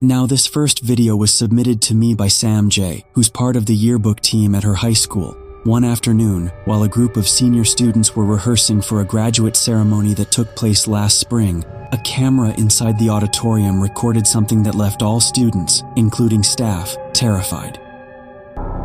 Now, this first video was submitted to me by Sam J., who's part of the yearbook team at her high school. One afternoon, while a group of senior students were rehearsing for a graduate ceremony that took place last spring, a camera inside the auditorium recorded something that left all students, including staff, terrified.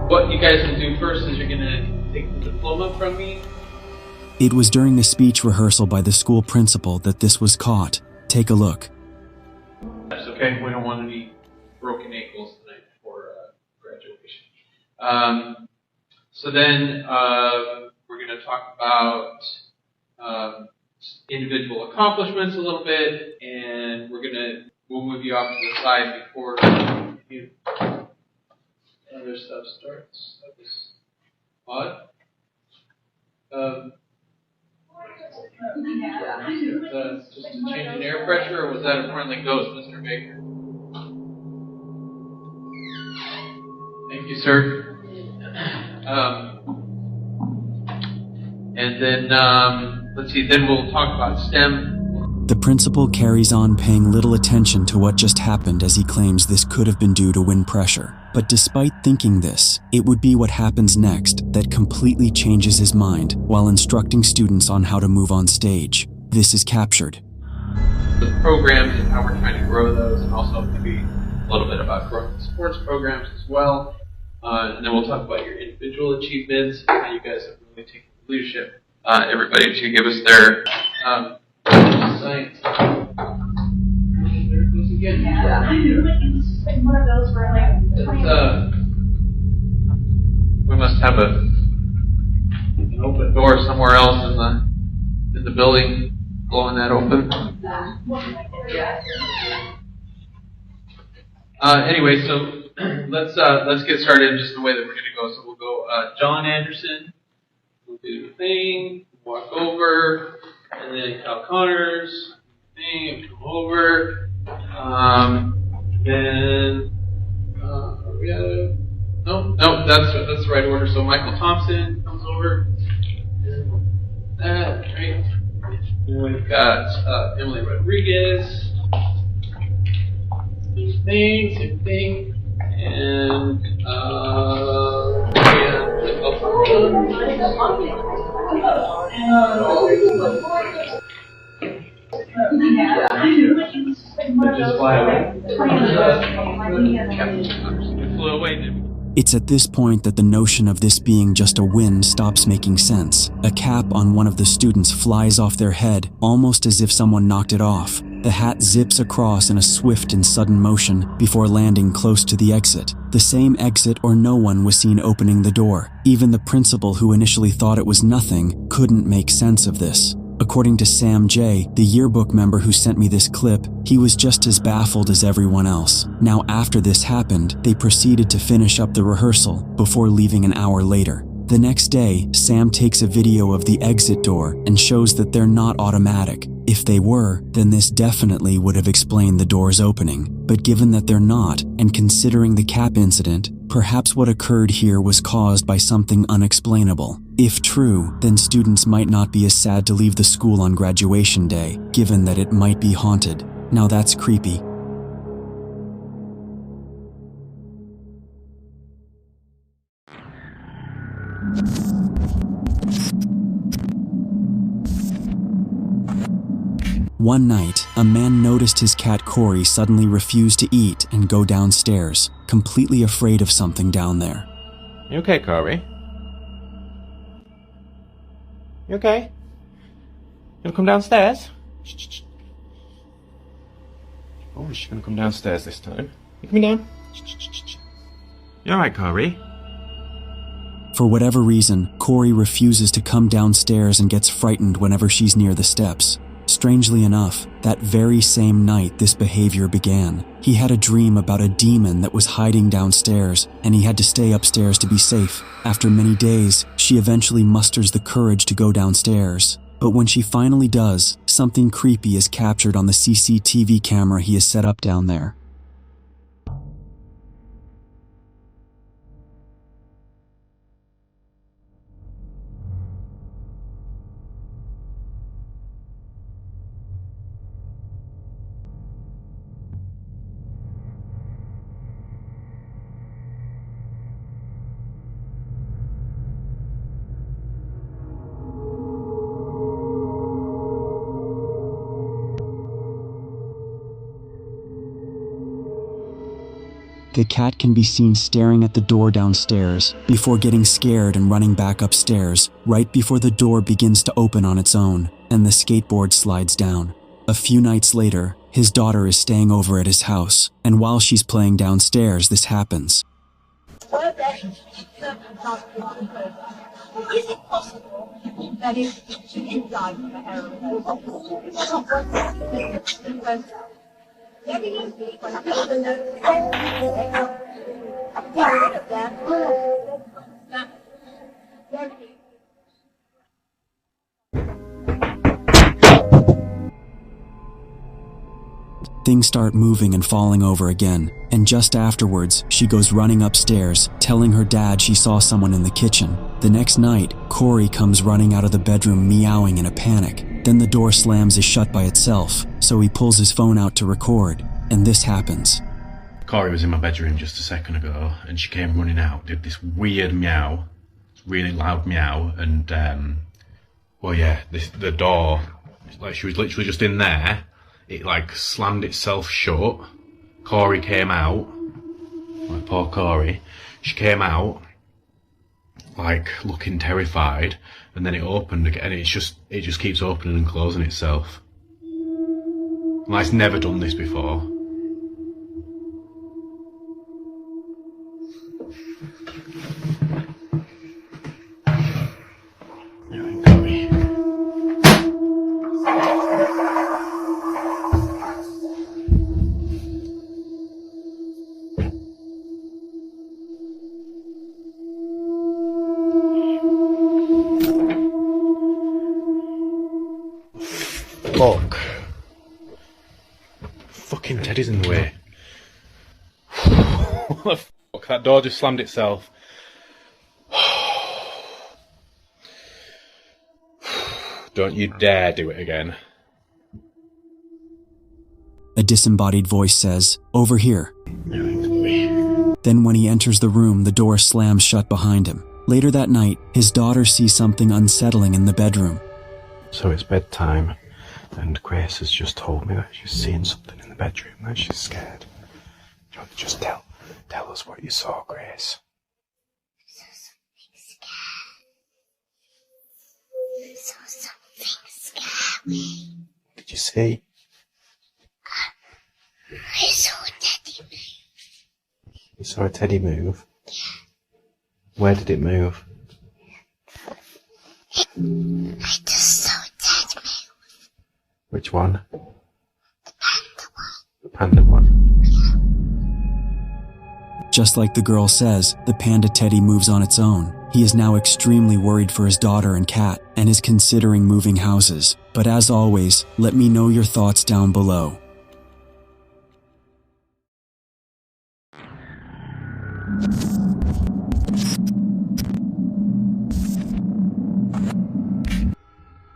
What you guys will do first is you're going to take the diploma from me. It was during a speech rehearsal by the school principal that this was caught. Take a look. That's okay. We don't want any broken ankles tonight for graduation. So then we're going to talk about individual accomplishments a little bit, and we'll move you off to the side before other stuff starts. That was odd. Just a change in air pressure, or was that a friendly ghost, Mr. Baker? Thank you, sir. And then, let's see, then we'll talk about STEM. The principal carries on paying little attention to what just happened as he claims this could have been due to wind pressure. But despite thinking this, it would be what happens next that completely changes his mind while instructing students on how to move on stage. This is captured. The programs and how we're trying to grow those, and also maybe a little bit about growing the sports programs as well. And then we'll talk about your individual achievements and how you guys have really taken leadership. Everybody to give us their science. There it goes again. Yeah. It's like one of those where like we must have an open door somewhere else in the building, blowing that open. Anyway, so let's get started just the way that we're going to go. So we'll go John Anderson. We'll do the thing, walk over, and then Cal Connors, thing, come over. Then we gotta. No, that's the right order. So Michael Thompson comes over. That right. Then we've got Emily Rodriguez. Same thing, and It's at this point that the notion of this being just a wind stops making sense. A cap on one of the students flies off their head, almost as if someone knocked it off. The hat zips across in a swift and sudden motion before landing close to the exit. The same exit or no one was seen opening the door. Even the principal, who initially thought it was nothing, couldn't make sense of this. According to Sam J., the yearbook member who sent me this clip, he was just as baffled as everyone else. Now, after this happened, they proceeded to finish up the rehearsal before leaving an hour later. The next day, Sam takes a video of the exit door and shows that they're not automatic. If they were, then this definitely would have explained the doors opening. But given that they're not, and considering the cap incident, perhaps what occurred here was caused by something unexplainable. If true, then students might not be as sad to leave the school on graduation day, given that it might be haunted. Now that's creepy. One night, a man noticed his cat Corey suddenly refuse to eat and go downstairs, completely afraid of something down there. You okay, Corey? You okay? You wanna come downstairs? Shh. Oh, she's gonna come downstairs this time. You coming down? Shh. You alright, Corey? For whatever reason, Corey refuses to come downstairs and gets frightened whenever she's near the steps. Strangely enough, that very same night this behavior began. He had a dream about a demon that was hiding downstairs, and he had to stay upstairs to be safe. After many days, she eventually musters the courage to go downstairs. But when she finally does, something creepy is captured on the CCTV camera he has set up down there. the cat can be seen staring at the door downstairs before getting scared and running back upstairs right before the door begins to open on its own and the skateboard slides down. A few nights later, his daughter is staying over at his house, and while she's playing downstairs, this happens. Is it possible that if she did die from a heroin Things start moving and falling over again, and just afterwards, she goes running upstairs, telling her dad she saw someone in the kitchen. The next night, Corey comes running out of the bedroom meowing in a panic. Then the door slams shut by itself, so he pulls his phone out to record, and this happens. Corey was in my bedroom just a second ago, and she came running out, did this weird meow, really loud meow, and, the door, like she was literally just in there. It like slammed itself shut. Corey came out, like poor Corey. She came out, like looking terrified, and then it opened again. And it just keeps opening and closing itself. Like it's never done this before. Corey. Fuck. Fucking Teddy's in the way. What the fuck? That door just slammed itself. Don't you dare do it again. A disembodied voice says, "Over here." Then when he enters the room, the door slams shut behind him. Later that night, his daughter sees something unsettling in the bedroom. So it's bedtime, and Grace has just told me that she's seen something in the bedroom, that she's scared. Do you want to just tell us what you saw, Grace? I saw something scary. What did you see? I saw a teddy move. You saw a teddy move? Where did it move? I just saw a teddy move. Which one? The panda one. The panda one. Just like the girl says, the panda teddy moves on its own. He is now extremely worried for his daughter and cat, and is considering moving houses. But as always, let me know your thoughts down below.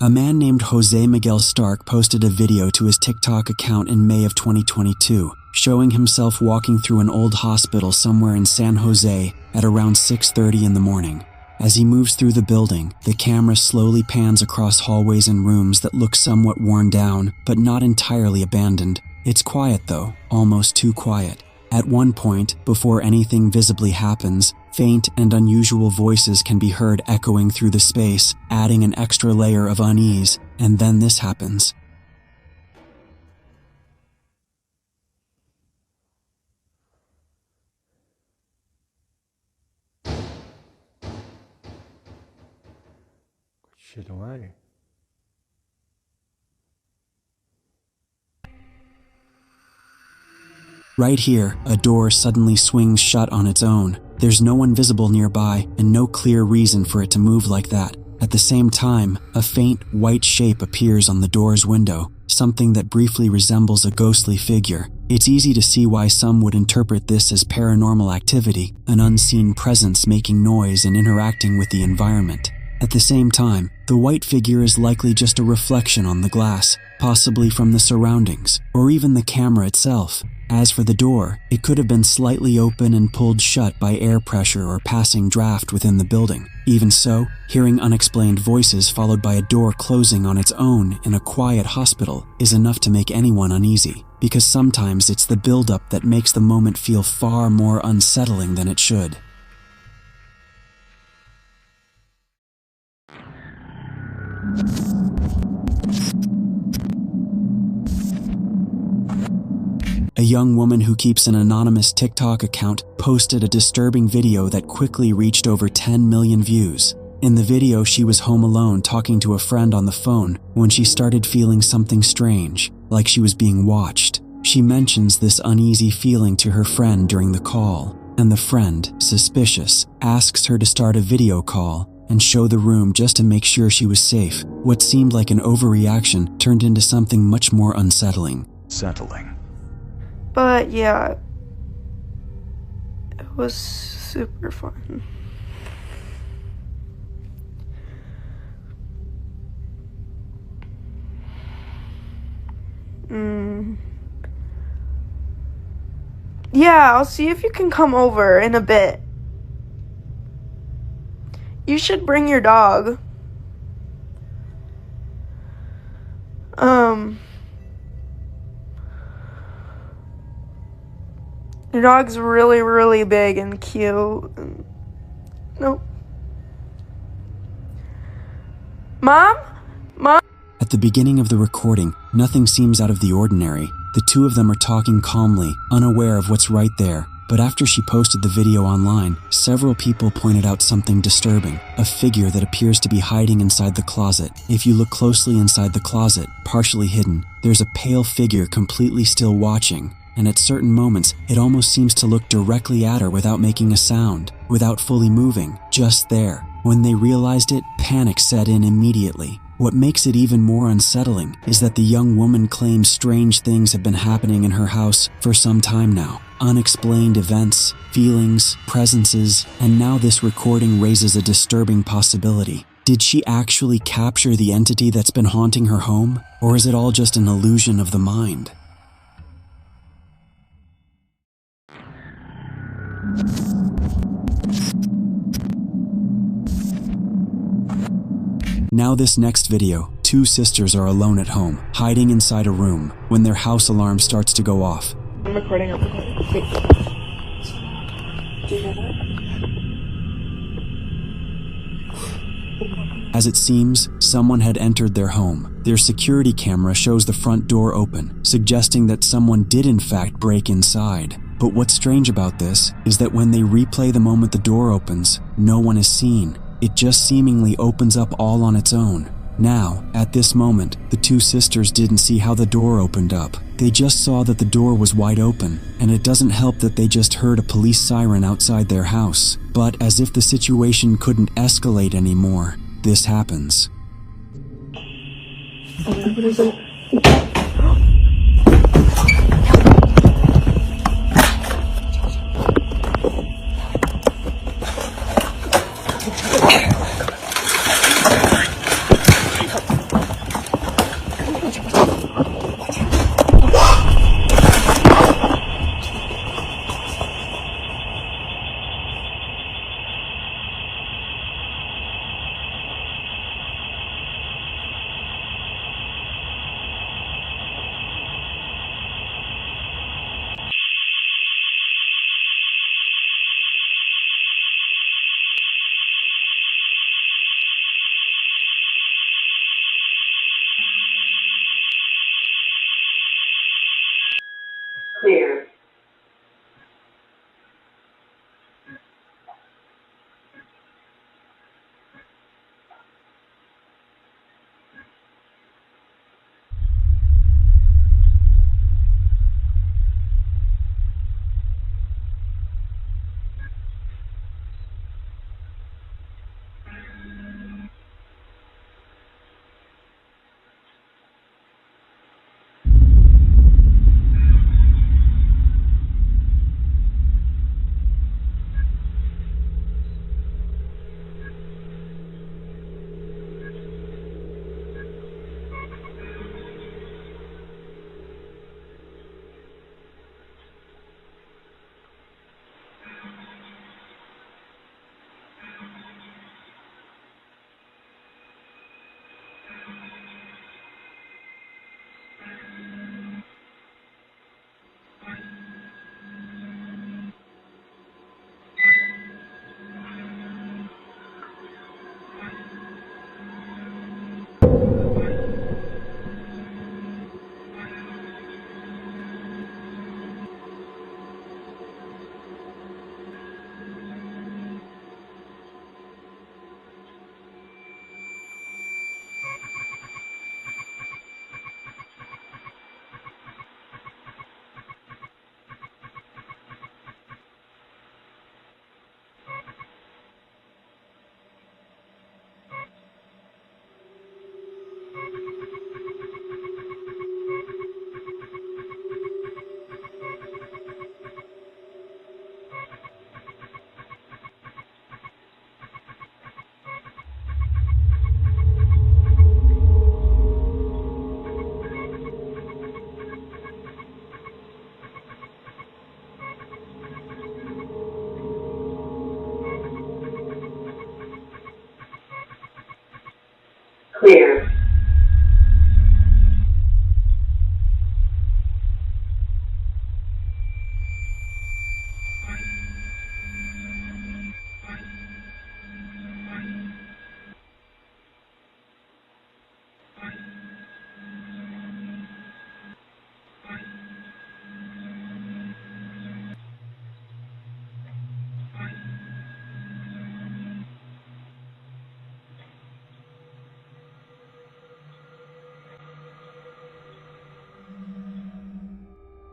A man named Jose Miguel Stark posted a video to his TikTok account in May of 2022, showing himself walking through an old hospital somewhere in San Jose at around 6:30 in the morning. As he moves through the building, the camera slowly pans across hallways and rooms that look somewhat worn down, but not entirely abandoned. It's quiet though, almost too quiet. At one point, before anything visibly happens, faint and unusual voices can be heard echoing through the space, adding an extra layer of unease, and then this happens. Shit away. Right here, a door suddenly swings shut on its own. There's no one visible nearby and no clear reason for it to move like that. At the same time, a faint white shape appears on the door's window, something that briefly resembles a ghostly figure. It's easy to see why some would interpret this as paranormal activity, an unseen presence making noise and interacting with the environment. At the same time, the white figure is likely just a reflection on the glass, possibly from the surroundings, or even the camera itself. As for the door, it could have been slightly open and pulled shut by air pressure or passing draft within the building. Even so, hearing unexplained voices followed by a door closing on its own in a quiet hospital is enough to make anyone uneasy. because sometimes it's the buildup that makes the moment feel far more unsettling than it should. A young woman who keeps an anonymous TikTok account posted a disturbing video that quickly reached over 10 million views. In the video, she was home alone talking to a friend on the phone when she started feeling something strange, like she was being watched. She mentions this uneasy feeling to her friend during the call, and the friend, suspicious, asks her to start a video call and show the room just to make sure she was safe. What seemed like an overreaction turned into something much more unsettling. But yeah, it was super fun. Yeah, I'll see if you can come over in a bit. You should bring your dog. Your dog's really, really big and cute. Nope. Mom? Mom? At the beginning of the recording, nothing seems out of the ordinary. The two of them are talking calmly, unaware of what's right there. But after she posted the video online, several people pointed out something disturbing, a figure that appears to be hiding inside the closet. If you look closely inside the closet, partially hidden, there's a pale figure completely still watching. And at certain moments, it almost seems to look directly at her without making a sound, without fully moving, just there. When they realized it, panic set in immediately. What makes it even more unsettling is that the young woman claims strange things have been happening in her house for some time now. Unexplained events, feelings, presences, and now this recording raises a disturbing possibility. Did she actually capture the entity that's been haunting her home? Or is it all just an illusion of the mind? Now this next video, two sisters are alone at home, hiding inside a room, when their house alarm starts to go off. I'm recording. Wait. Do you hear that? As it seems, someone had entered their home. Their security camera shows the front door open, suggesting that someone did in fact break inside. But what's strange about this is that when they replay the moment the door opens, no one is seen. It just seemingly opens up all on its own. Now, at this moment, the two sisters didn't see how the door opened up. They just saw that the door was wide open, and it doesn't help that they just heard a police siren outside their house. But as if the situation couldn't escalate anymore, this happens. What is it?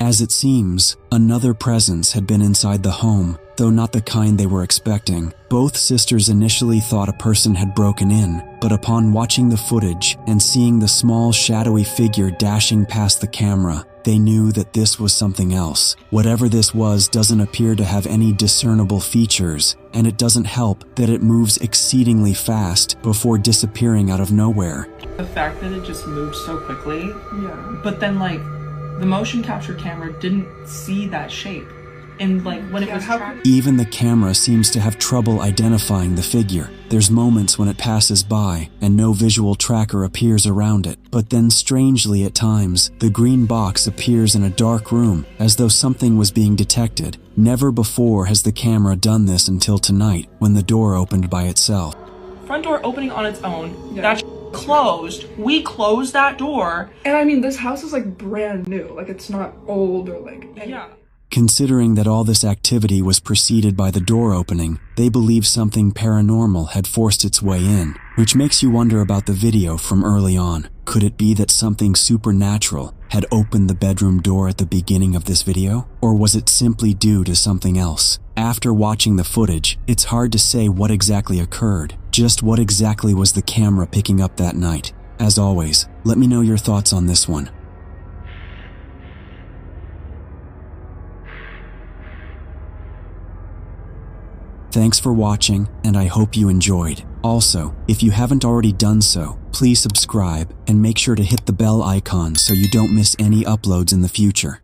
As it seems, another presence had been inside the home, though not the kind they were expecting. Both sisters initially thought a person had broken in, but upon watching the footage and seeing the small shadowy figure dashing past the camera, they knew that this was something else. Whatever this was doesn't appear to have any discernible features, and it doesn't help that it moves exceedingly fast before disappearing out of nowhere. The fact that it just moved so quickly, but then like the motion capture camera didn't see that shape. And like when it was even the camera seems to have trouble identifying the figure. There's moments when it passes by and no visual tracker appears around it. But then strangely at times, the green box appears in a dark room as though something was being detected. Never before has the camera done this until tonight when the door opened by itself. front door opening on its own, that closed, we closed that door. And I mean, this house is like brand new, like it's not old or like Considering that all this activity was preceded by the door opening, they believe something paranormal had forced its way in, which makes you wonder about the video from early on. Could it be that something supernatural had opened the bedroom door at the beginning of this video? Or was it simply due to something else? After watching the footage, it's hard to say what exactly occurred. Just what exactly was the camera picking up that night? As always, let me know your thoughts on this one. Thanks for watching, and I hope you enjoyed. Also, if you haven't already done so, please subscribe and make sure to hit the bell icon so you don't miss any uploads in the future.